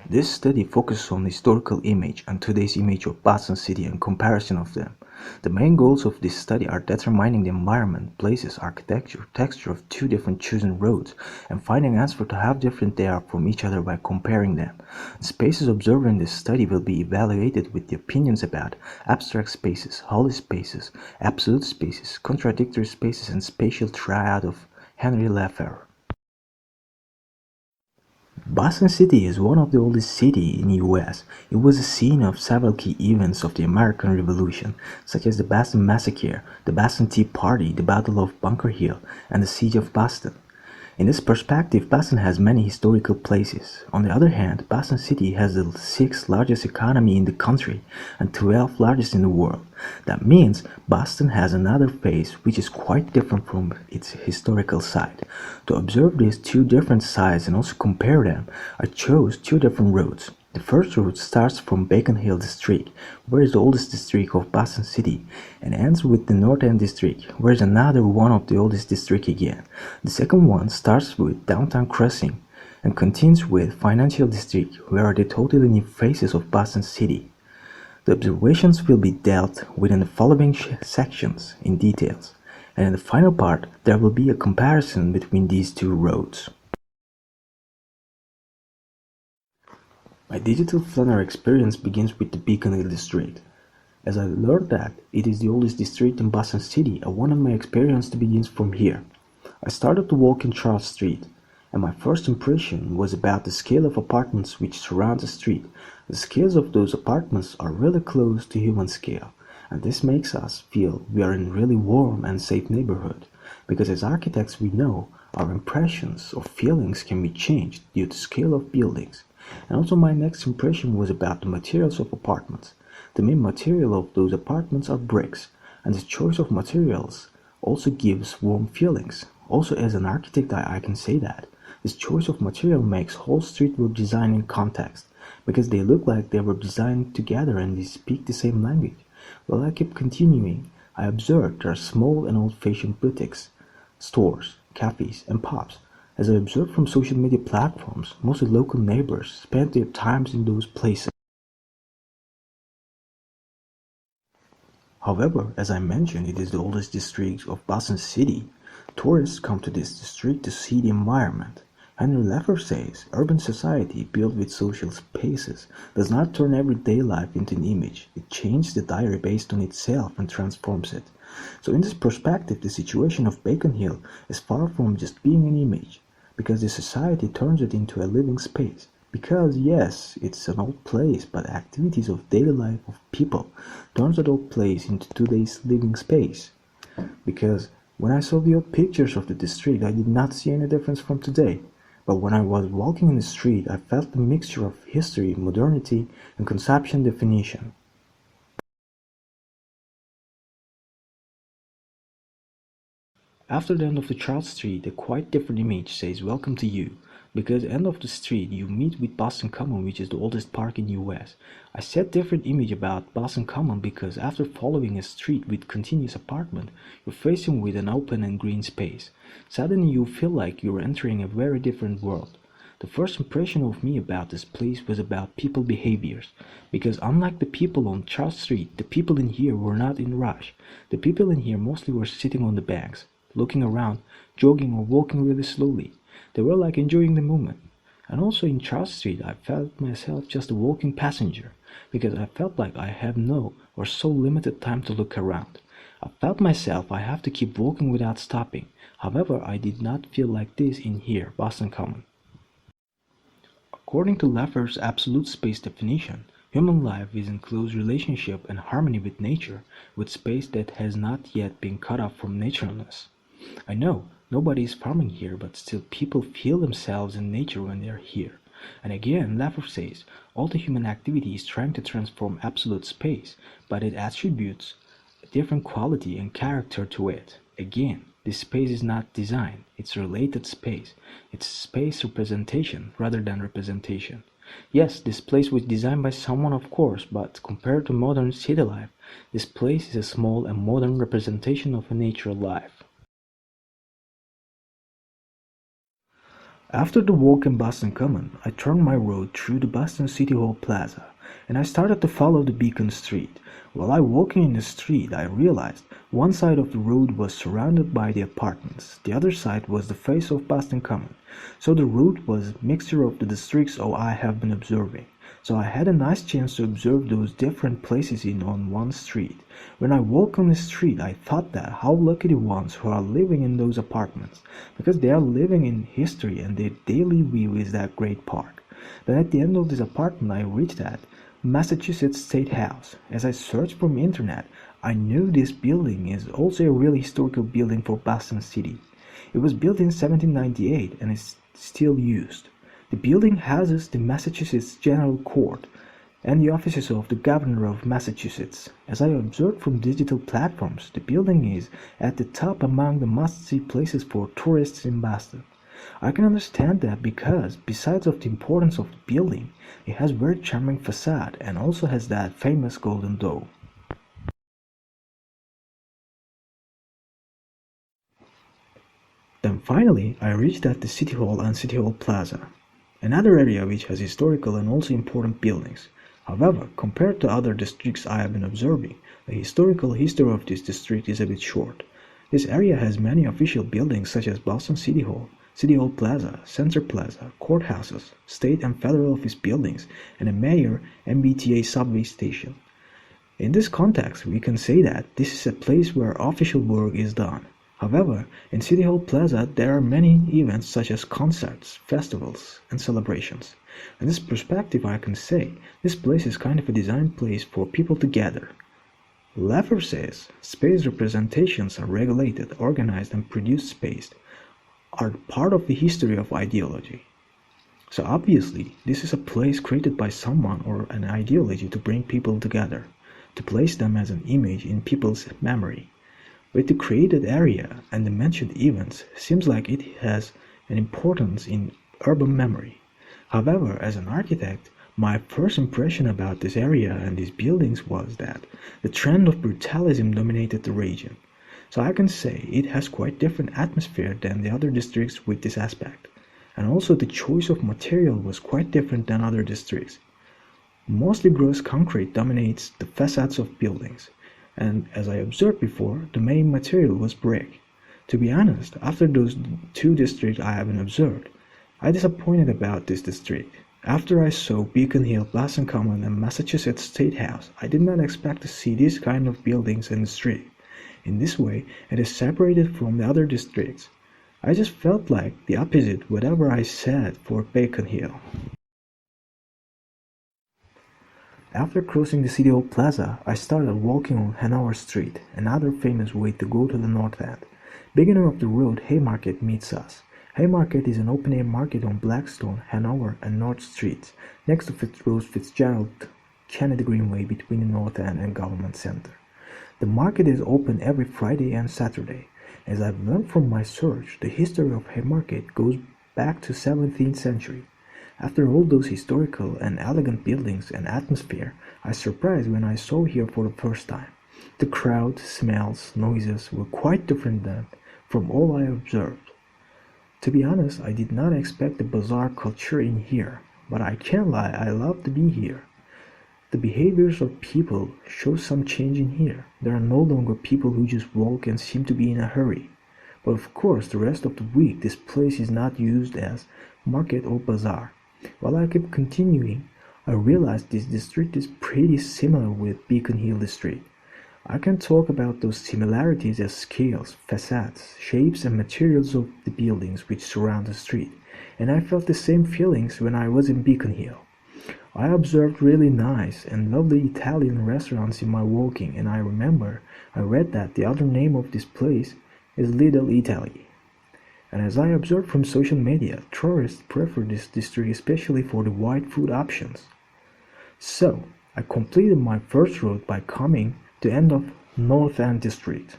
This study focuses on the historical image and today's image of Boston City and comparison of them. The main goals of this study are determining the environment, places, architecture, texture of two different chosen roads, and finding answers to how different they are from each other by comparing them. The spaces observed in this study will be evaluated with the opinions about abstract spaces, holy spaces, absolute spaces, contradictory spaces, and spatial triad of Henry Lefebvre. Boston City is one of the oldest cities in the US. It was the scene of several key events of the American Revolution, such as the Boston Massacre, the Boston Tea Party, the Battle of Bunker Hill, and the Siege of Boston. In this perspective, Boston has many historical places. On the other hand, Boston City has the sixth largest economy in the country and 12th largest in the world. That means Boston has another face which is quite different from its historical side. To observe these two different sides and also compare them, I chose two different roads. The first route starts from Beacon Hill District, where is the oldest district of Boston City, and ends with the North End District, where is another one of the oldest districts again. The second one starts with Downtown Crossing and continues with Financial District, where are the totally new faces of Boston City. The observations will be dealt with in the following sections in details, and in the final part there will be a comparison between these two roads. My digital Flaneur experience begins with the Beacon Hill District. As I learned that it is the oldest district in Boston City, I wanted my experience to begin from here. I started to walk in Charles Street, and my first impression was about the scale of apartments which surround the street. The scales of those apartments are really close to human scale, and this makes us feel we are in a really warm and safe neighborhood, because as architects we know our impressions or feelings can be changed due to scale of buildings. And also my next impression was about the materials of apartments. The main material of those apartments are bricks, and the choice of materials also gives warm feelings. Also as an architect I can say that. This choice of material makes whole street were designed in context, because they look like they were designed together and they speak the same language. While I kept continuing, I observed there are small and old-fashioned boutiques, stores, cafes, and pubs. As I observed from social media platforms, mostly local neighbors spent their times in those places. However, as I mentioned, it is the oldest district of Boston City. Tourists come to this district to see the environment. Henry Lefebvre says, urban society built with social spaces does not turn everyday life into an image. It changes the diary based on itself and transforms it. So in this perspective, the situation of Beacon Hill is far from just being an image, because the society turns it into a living space. Because yes, it's an old place, but activities of daily life of people turns that old place into today's living space. Because when I saw the old pictures of the district, I did not see any difference from today. But when I was walking in the street, I felt the mixture of history, modernity, and conception definition. After the end of the Charles Street, a quite different image says welcome to you, because at the end of the street you meet with Boston Common, which is the oldest park in US. I said different image about Boston Common because after following a street with continuous apartment, you're facing with an open and green space. Suddenly you feel like you're entering a very different world. The first impression of me about this place was about people behaviors, because unlike the people on Charles Street, the people in here were not in rush. The people in here mostly were sitting on the banks, looking around, jogging or walking really slowly. They were like enjoying the moment. And also in Charles Street, I felt myself just a walking passenger, because I felt like I have no or so limited time to look around. I felt myself I have to keep walking without stopping. However, I did not feel like this in here, Boston Common. According to Leffer's absolute space definition, human life is in close relationship and harmony with nature, with space that has not yet been cut off from naturalness. I know nobody is farming here, but still people feel themselves in nature when they are here. And again, Leffer says, all the human activity is trying to transform absolute space, but it attributes a different quality and character to it. Again, this space is not design, it's related space. It's space representation rather than representation. Yes, this place was designed by someone of course, but compared to modern city life, this place is a small and modern representation of a natural life. After the walk in Boston Common, I turned my road through the Boston City Hall Plaza, and I started to follow the Beacon Street. While I walking in the street, I realized one side of the road was surrounded by the apartments, the other side was the face of Boston Common. So the road was a mixture of the districts I have been observing. So I had a nice chance to observe those different places in on one street. When I walk on the street, I thought that how lucky the ones who are living in those apartments, because they are living in history and their daily view is that great park. Then at the end of this apartment, I reached that Massachusetts State House. As I searched from internet, I knew this building is also a really historical building for Boston City. It was built in 1798 and is still used. The building houses the Massachusetts General Court and the offices of the Governor of Massachusetts. As I observed from digital platforms, the building is at the top among the must-see places for tourists in Boston. I can understand that because, besides of the importance of the building, it has very charming facade and also has that famous golden dome. Then finally, I reached at the City Hall and City Hall Plaza, another area which has historical and also important buildings. However, compared to other districts I have been observing, the historical history of this district is a bit short. This area has many official buildings such as Boston City Hall Plaza, Center Plaza, courthouses, state and federal office buildings, and a mayor MBTA subway station. In this context, we can say that this is a place where official work is done. However, in City Hall Plaza there are many events such as concerts, festivals, and celebrations. In this perspective I can say this place is kind of a designed place for people to gather. Laffer says space representations are regulated, organized, and produced space are part of the history of ideology. So obviously, this is a place created by someone or an ideology to bring people together, to place them as an image in people's memory. With the created area and the mentioned events, seems like it has an importance in urban memory. However, as an architect, my first impression about this area and these buildings was that the trend of brutalism dominated the region. So I can say it has quite different atmosphere than the other districts with this aspect. And also the choice of material was quite different than other districts. Mostly gross concrete dominates the facades of buildings. And as I observed before, the main material was brick. To be honest, after those two districts I haven't observed, I disappointed about this district. After I saw Beacon Hill, Boston Common, and Massachusetts State House, I did not expect to see these kind of buildings in the street. In this way, it is separated from the other districts. I just felt like the opposite whatever I said for Beacon Hill. After crossing the City Hall Plaza, I started walking on Hanover Street, another famous way to go to the north end. Beginning of the road, Haymarket meets us. Haymarket is an open-air market on Blackstone, Hanover, and North Streets, next to Fitzgerald Kennedy Greenway between the North End and Government Center. The market is open every Friday and Saturday. As I've learned from my search, the history of Haymarket goes back to 17th century. After all those historical and elegant buildings and atmosphere, I was surprised when I saw here for the first time. The crowd, smells, noises were quite different than from all I observed. To be honest, I did not expect the bazaar culture in here, but I can't lie, I love to be here. The behaviors of people show some change in here. There are no longer people who just walk and seem to be in a hurry. But of course, the rest of the week this place is not used as market or bazaar. While I kept continuing, I realized this district is pretty similar with Beacon Hill district. I can talk about those similarities as scales, facades, shapes and materials of the buildings which surround the street, and I felt the same feelings when I was in Beacon Hill. I observed really nice and lovely Italian restaurants in my walking, and I remember I read that the other name of this place is Little Italy. And as I observed from social media, tourists prefer this district especially for the white food options. So, I completed my first route by coming to end of North End District.